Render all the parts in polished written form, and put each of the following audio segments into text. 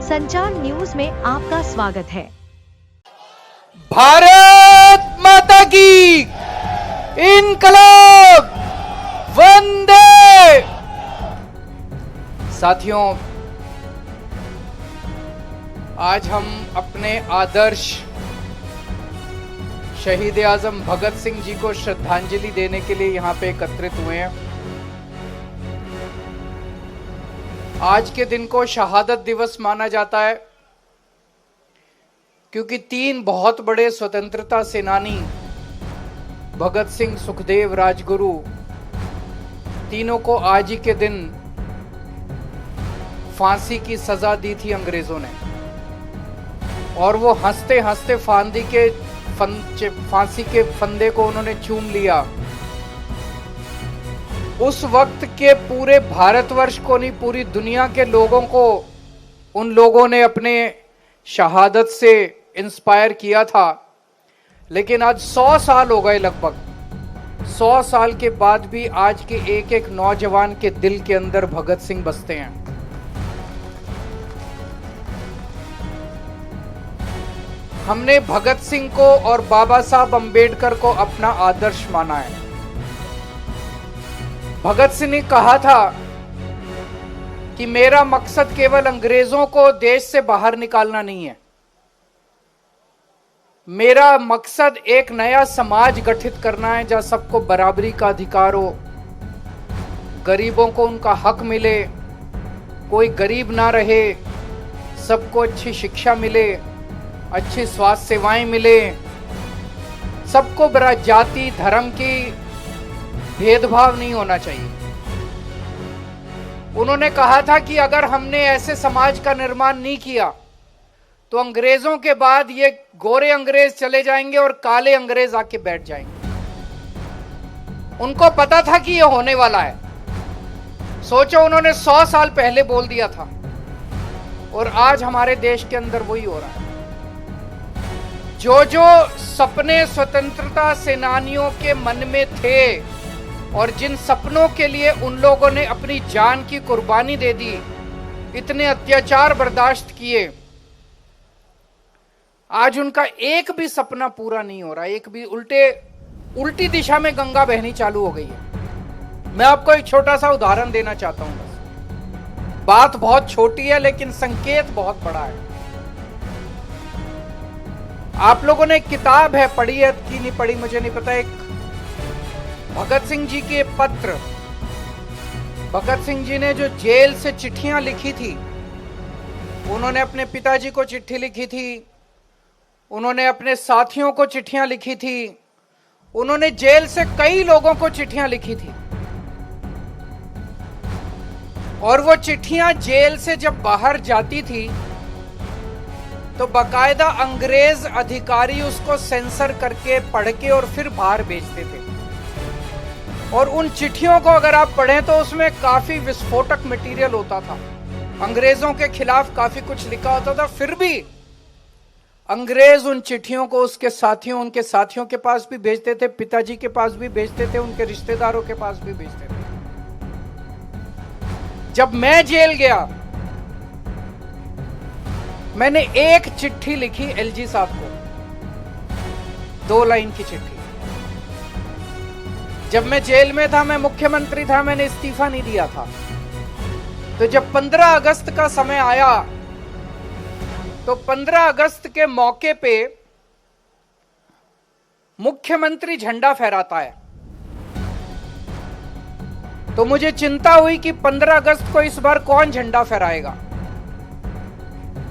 संचार न्यूज में आपका स्वागत है। भारत माता की इनकलाब वंदे। साथियों, आज हम अपने आदर्श शहीद आजम भगत सिंह जी को श्रद्धांजलि देने के लिए यहाँ पे एकत्रित हुए हैं। आज के दिन को शहादत दिवस माना जाता है क्योंकि तीन बहुत बड़े स्वतंत्रता सेनानी भगत सिंह, सुखदेव, राजगुरु, तीनों को आज ही के दिन फांसी की सजा दी थी अंग्रेजों ने, और वो हंसते हंसते फांसी के फंदे को उन्होंने चूम लिया। उस वक्त के पूरे भारतवर्ष को नहीं, पूरी दुनिया के लोगों को उन लोगों ने अपने शहादत से इंस्पायर किया था। लेकिन आज 100 साल हो गए, लगभग 100 साल के बाद भी आज के एक एक नौजवान के दिल के अंदर भगत सिंह बसते हैं। हमने भगत सिंह को और बाबा साहब अंबेडकर को अपना आदर्श माना है। भगत सिंह ने कहा था कि मेरा मकसद केवल अंग्रेजों को देश से बाहर निकालना नहीं है, मेरा मकसद एक नया समाज गठित करना है जहां सबको बराबरी का अधिकार हो, गरीबों को उनका हक मिले, कोई गरीब ना रहे, सबको अच्छी शिक्षा मिले, अच्छी स्वास्थ्य सेवाएं मिले, सबको बरा जाति धर्म की भेदभाव नहीं होना चाहिए। उन्होंने कहा था कि अगर हमने ऐसे समाज का निर्माण नहीं किया तो अंग्रेजों के बाद ये गोरे अंग्रेज चले जाएंगे और काले अंग्रेज आके बैठ जाएंगे। उनको पता था कि ये होने वाला है। सोचो, उन्होंने 100 साल पहले बोल दिया था और आज हमारे देश के अंदर वही हो रहा है। जो जो सपने स्वतंत्रता सेनानियों के मन में थे और जिन सपनों के लिए उन लोगों ने अपनी जान की कुर्बानी दे दी, इतने अत्याचार बर्दाश्त किए, आज उनका एक भी सपना पूरा नहीं हो रहा। एक भी उल्टी दिशा में गंगा बहनी चालू हो गई है। मैं आपको एक छोटा सा उदाहरण देना चाहता हूं। बस बात बहुत छोटी है लेकिन संकेत बहुत बड़ा है। आप लोगों ने एक किताब है, पढ़ी है कि नहीं पढ़ी मुझे नहीं पता, एक भगत सिंह जी के पत्र, भगत सिंह जी ने जो जेल से चिट्ठियां लिखी थी, उन्होंने अपने पिताजी को चिट्ठी लिखी थी, उन्होंने अपने साथियों को चिट्ठियां लिखी थी, उन्होंने जेल से कई लोगों को चिट्ठियां लिखी थी। और वो चिट्ठियां जेल से जब बाहर जाती थी तो बाकायदा अंग्रेज अधिकारी उसको सेंसर करके पढ़ के और फिर बाहर भेजते थे। और उन चिट्ठियों को अगर आप पढ़ें तो उसमें काफी विस्फोटक मटेरियल होता था, अंग्रेजों के खिलाफ काफी कुछ लिखा होता था। फिर भी अंग्रेज उन चिट्ठियों को उसके साथियों, उनके साथियों के पास भी भेजते थे, पिताजी के पास भी भेजते थे, उनके रिश्तेदारों के पास भी भेजते थे। जब मैं जेल गया, मैंने एक चिट्ठी लिखी एलजी साहब को, 2 लाइन की चिट्ठी। जब मैं जेल में था, मैं मुख्यमंत्री था, मैंने इस्तीफा नहीं दिया था। तो जब 15 अगस्त का समय आया तो 15 अगस्त के मौके पे मुख्यमंत्री झंडा फहराता है। तो मुझे चिंता हुई कि 15 अगस्त को इस बार कौन झंडा फहराएगा।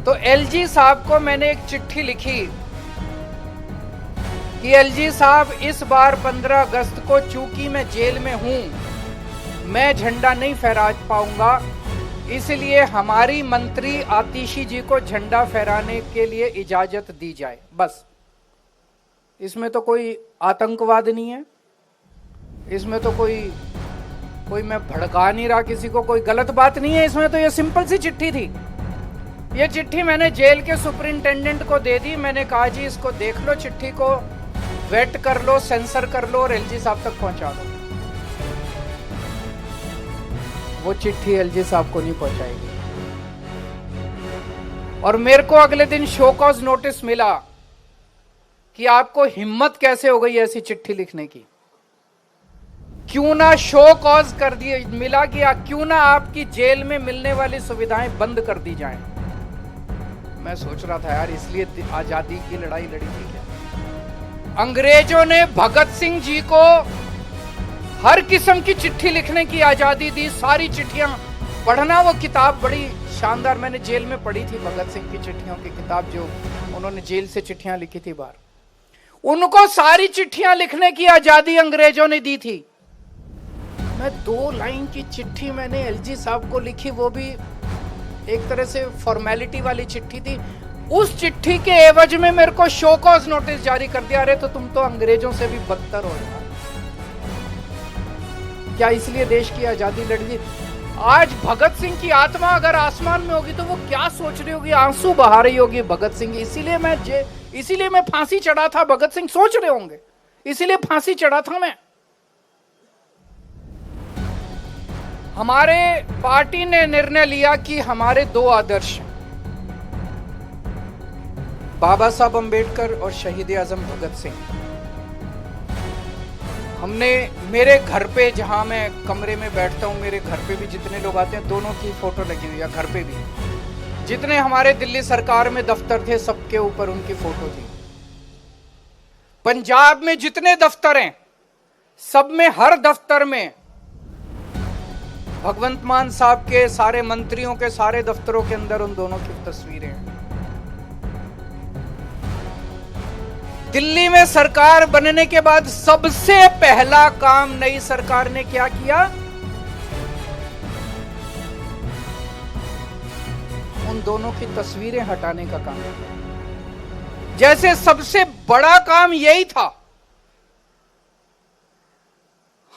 तो एलजी साहब को मैंने एक चिट्ठी लिखी कि एलजी साहब, इस बार 15 अगस्त को चूंकि मैं जेल में हूं, मैं झंडा नहीं फहरा पाऊंगा, इसलिए हमारी मंत्री आतिशी जी को झंडा फहराने के लिए इजाजत दी जाए। बस, इसमें तो कोई आतंकवाद नहीं है, इसमें तो कोई मैं भड़का नहीं रहा किसी को, कोई गलत बात नहीं है इसमें। तो ये सिंपल सी चिट्ठी थी। ये चिट्ठी मैंने जेल के सुपरिंटेंडेंट को दे दी। मैंने कहा, जी इसको देख लो, चिट्ठी को वेट कर लो, सेंसर कर लो और एलजी साहब तक पहुंचा दो। वो चिट्ठी एलजी साहब को नहीं पहुंचाएगी। और मेरे को अगले दिन शो कॉज नोटिस मिला कि आपको हिम्मत कैसे हो गई ऐसी चिट्ठी लिखने की, क्यों ना शो कॉज कर दिए मिला गया, क्यों ना आपकी जेल में मिलने वाली सुविधाएं बंद कर दी जाएं। मैं सोच रहा था यार, इसलिए आजादी की लड़ाई लड़ी थी क्या? अंग्रेजों ने भगत सिंह जी को हर किस्म की चिट्ठी लिखने की आजादी दी, सारी चिट्ठियां पढ़ना। वो किताब बड़ी शानदार, मैंने जेल में पढ़ी थी भगत सिंह की चिट्ठियों की किताब, जो उन्होंने जेल से चिट्ठियां लिखी थी बाहर। उनको सारी चिट्ठियां लिखने की आजादी अंग्रेजों ने दी थी। मैं 2 लाइन की चिट्ठी मैंने एलजी साहब को लिखी, वो भी एक तरह से फॉर्मेलिटी वाली चिट्ठी थी। उस चिट्ठी के एवज में मेरे को शो कॉज नोटिस जारी कर दिया। अरे तो तुम तो अंग्रेजों से भी बदतर हो यार। क्या इसलिए देश की आजादी लड़ी थी? आज भगत सिंह की आत्मा अगर आसमान में होगी तो वो क्या सोच रही होगी, आंसू बहा रही होगी भगत सिंह। इसीलिए मैं फांसी चढ़ा था, भगत सिंह सोच रहे होंगे, इसीलिए फांसी चढ़ा था मैं। हमारे पार्टी ने निर्णय लिया कि हमारे 2 आदर्श, बाबा साहब अंबेडकर और शहीद आजम भगत सिंह, हमने मेरे घर पे, जहां मैं कमरे में बैठता हूं, मेरे घर पे भी जितने लोग आते हैं दोनों की फोटो लगी हुई है। घर पे भी जितने हमारे दिल्ली सरकार में दफ्तर थे सबके ऊपर उनकी फोटो थी। पंजाब में जितने दफ्तर हैं सब में, हर दफ्तर में भगवंत मान साहब के, सारे मंत्रियों के सारे दफ्तरों के अंदर उन दोनों की तस्वीरें हैं। दिल्ली में सरकार बनने के बाद सबसे पहला काम नई सरकार ने क्या किया? उन दोनों की तस्वीरें हटाने का काम किया। जैसे सबसे बड़ा काम यही था।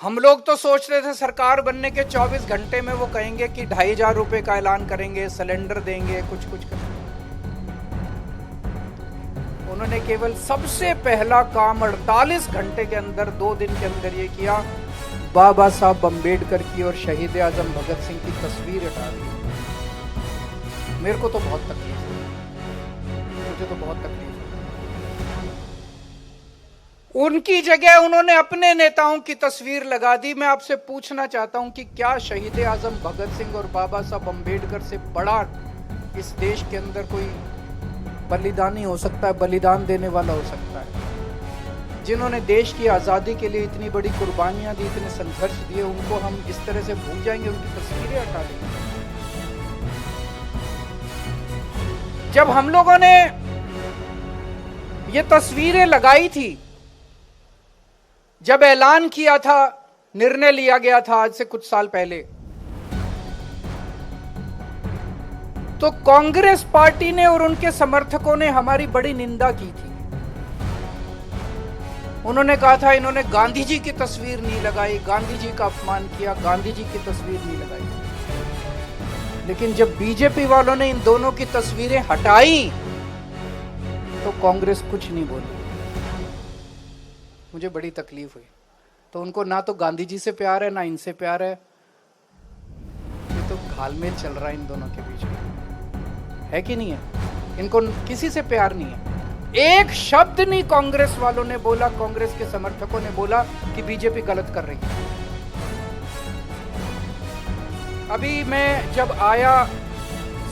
हम लोग तो सोच रहे थे सरकार बनने के 24 घंटे में वो कहेंगे कि 2500 रुपए का ऐलान करेंगे, सिलेंडर देंगे, कुछ करेंगे। उन्होंने केवल सबसे पहला काम 48 घंटे के अंदर, 2 दिन के अंदर ये किया, बाबा साहब अंबेडकर की और शहीद आजम भगत सिंह की तस्वीर हटा दी। मेरे को तो बहुत तकलीफ हुई, मुझे तो बहुत तकलीफ हुई। उनकी जगह उन्होंने अपने नेताओं की तस्वीर लगा दी। मैं आपसे पूछना चाहता हूं कि क्या शहीद आजम भगत सिंह और बाबा साहब अंबेडकर से बड़ा इस देश के अंदर कोई बलिदानी हो सकता है, बलिदान देने वाला हो सकता है? जिन्होंने देश की आजादी के लिए इतनी बड़ी कुर्बानियां दी, इतने संघर्ष दिए, उनको हम इस तरह से भूल जाएंगे, उनकी तस्वीरें हटा देंगे? जब हम लोगों ने ये तस्वीरें लगाई थी, जब ऐलान किया था, निर्णय लिया गया था आज से कुछ साल पहले, तो कांग्रेस पार्टी ने और उनके समर्थकों ने हमारी बड़ी निंदा की थी। उन्होंने कहा था इन्होंने गांधी जी की तस्वीर नहीं लगाई, गांधी जी का अपमान किया, गांधी जी की तस्वीर नहीं लगाई। लेकिन जब बीजेपी वालों ने इन दोनों की तस्वीरें हटाई तो कांग्रेस कुछ नहीं बोली। मुझे बड़ी तकलीफ हुई। तो उनको ना तो गांधी जी से प्यार है, ना इनसे प्यार है। ये तो घालमेल चल रहा है इन दोनों के बीच में, है कि नहीं है? इनको किसी से प्यार नहीं है। एक शब्द नहीं कांग्रेस वालों ने बोला, कांग्रेस के समर्थकों ने बोला कि बीजेपी गलत कर रही है। अभी मैं जब आया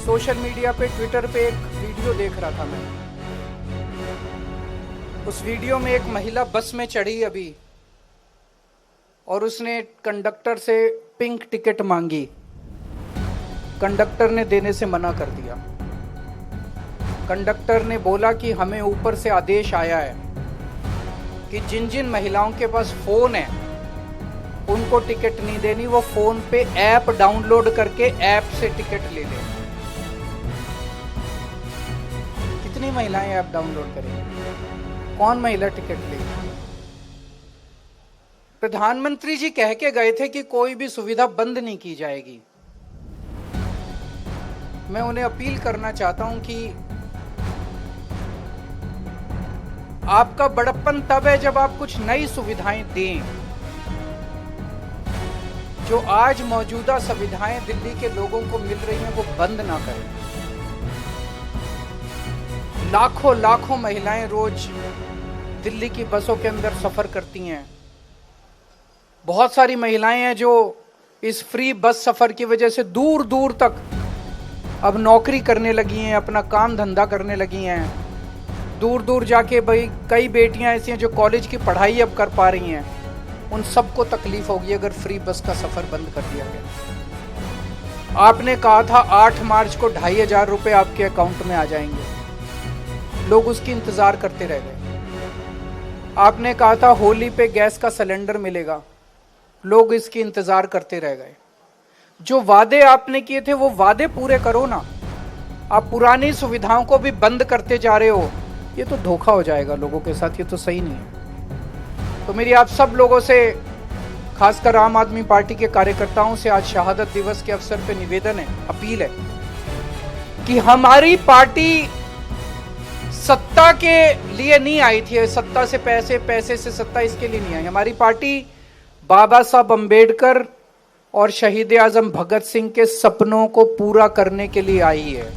सोशल मीडिया पे, ट्विटर पे एक वीडियो देख रहा था मैं। उस वीडियो में एक महिला बस में चढ़ी अभी, और उसने कंडक्टर से पिंक टिकट मांगी। कंडक्टर ने देने से मना कर दिया। कंडक्टर ने बोला कि हमें ऊपर से आदेश आया है कि जिन जिन महिलाओं के पास फोन है उनको टिकट नहीं देनी, वो फोन पे ऐप डाउनलोड करके ऐप से टिकट ले ले। कितनी महिलाएं ऐप डाउनलोड करेंगी? कौन महिला टिकट लेगी? प्रधानमंत्री जी कह के गए थे कि कोई भी सुविधा बंद नहीं की जाएगी। मैं उन्हें अपील करना चाहता हूं कि आपका बड़प्पन तब है जब आप कुछ नई सुविधाएं दें। जो आज मौजूदा सुविधाएं दिल्ली के लोगों को मिल रही हैं वो बंद ना करें। लाखों लाखों महिलाएं रोज दिल्ली की बसों के अंदर सफर करती हैं। बहुत सारी महिलाएं हैं जो इस फ्री बस सफर की वजह से दूर दूर तक अब नौकरी करने लगी हैं, अपना काम धंधा करने लगी हैं। दूर दूर जाके भाई कई बेटियां ऐसी हैं जो कॉलेज की पढ़ाई अब कर पा रही हैं। उन सबको तकलीफ होगी अगर फ्री बस का सफर बंद कर दिया गया। आपने कहा था 8 मार्च को 2500 रुपए आपके अकाउंट में आ जाएंगे, लोग उसकी इंतजार करते रह गए। आपने कहा था होली पे गैस का सिलेंडर मिलेगा, लोग इसकी इंतजार करते रह गए। जो वादे आपने किए थे वो वादे पूरे करो ना। आप पुरानी सुविधाओं को भी बंद करते जा रहे हो, ये तो धोखा हो जाएगा लोगों के साथ, ये तो सही नहीं है। तो मेरी आप सब लोगों से, खासकर आम आदमी पार्टी के कार्यकर्ताओं से आज शहादत दिवस के अवसर पे निवेदन है, अपील है कि हमारी पार्टी सत्ता के लिए नहीं आई थी, सत्ता से पैसे, पैसे से सत्ता, इसके लिए नहीं आई। हमारी पार्टी बाबा साहब अंबेडकर और शहीद आजम भगत सिंह के सपनों को पूरा करने के लिए आई है।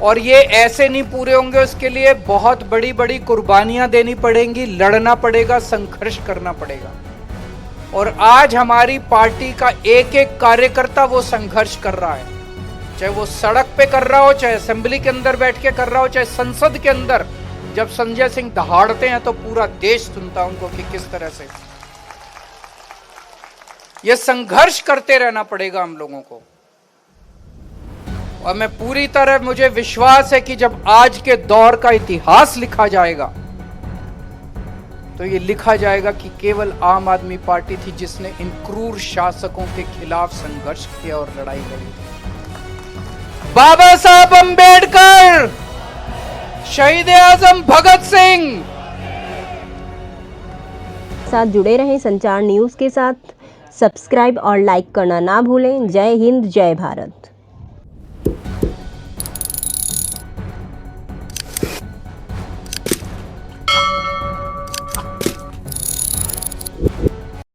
और ये ऐसे नहीं पूरे होंगे, उसके लिए बहुत बड़ी बड़ी कुर्बानियां देनी पड़ेंगी, लड़ना पड़ेगा, संघर्ष करना पड़ेगा। और आज हमारी पार्टी का एक एक कार्यकर्ता वो संघर्ष कर रहा है, चाहे वो सड़क पे कर रहा हो, चाहे असेंबली के अंदर बैठ के कर रहा हो, चाहे संसद के अंदर जब संजय सिंह दहाड़ते हैं तो पूरा देश सुनता है उनको कि किस तरह से ये संघर्ष करते रहना पड़ेगा हम लोगों को। और मैं पूरी तरह, मुझे विश्वास है कि जब आज के दौर का इतिहास लिखा जाएगा तो ये लिखा जाएगा कि केवल आम आदमी पार्टी थी जिसने इन क्रूर शासकों के खिलाफ संघर्ष किया और लड़ाई लड़ी। बाबा साहब अंबेडकर, शहीद आजम भगत सिंह साथ जुड़े रहें संचार न्यूज के साथ। सब्सक्राइब और लाइक करना ना भूलें। जय हिंद, जय भारत।